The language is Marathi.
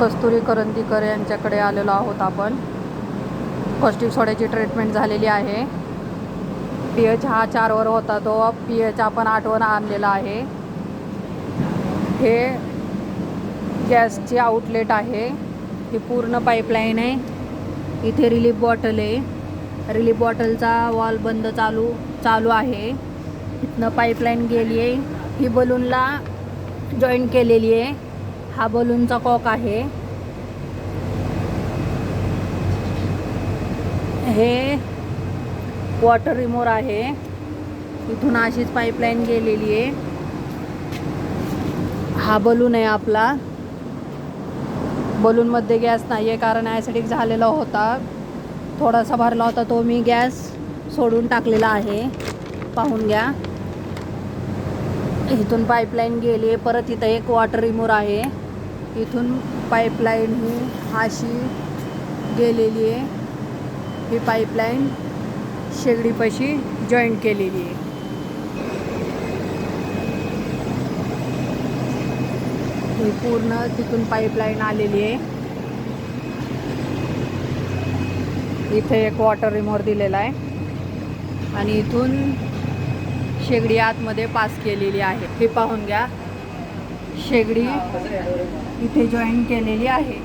कस्तुरी करंदीकर यांच्याकडे आलेलो आहोत आपण। कॉस्टिक सोड्याची ट्रीटमेंट झालेली आहे। pH हा 4 वर होता, तो pH आपण 8 वर आणलेला आहे। हे गॅसची आउटलेट आहे, ही पूर्ण पाईपलाईन आहे। इथे रिलीफ बॉटल आहे, रिलीफ बॉटलचा वॉल बंद चालू आहे। इथनं पाईपलाईन गेली आहे, ही बलूनला जॉईंट केलेली आहे। हा बलूनचा कॉक आहे। हे वॉटर रिमोवर आहे, इथून अशीच पाईपलाईन गेलेली आहे। हा बलून आहे आपला। बलूनमध्ये गॅस नाही आहे, कारण ॲसिडिक झालेला होता, थोडासा भरला होता, तो मी गॅस सोडून टाकलेला आहे, पाहून घ्या। इथून पाईपलाईन गेली आहे। परत इथं एक वॉटर रिमूव्हर आहे, इथून पाईपलाईन ही अशी गेलेली आहे। ही पाईपलाईन शेगडीपाशी जॉईंट केलेली आहे। ही पूर्ण तिथून पाईपलाईन आलेली आहे। इथे एक वॉटर रिमूव्हर दिलेला आहे आणि इथून शेगडी आतमध्ये पास केलेली आहे। हे पाहून घ्या, शेगडी इथे जॉईन केलेली आहे।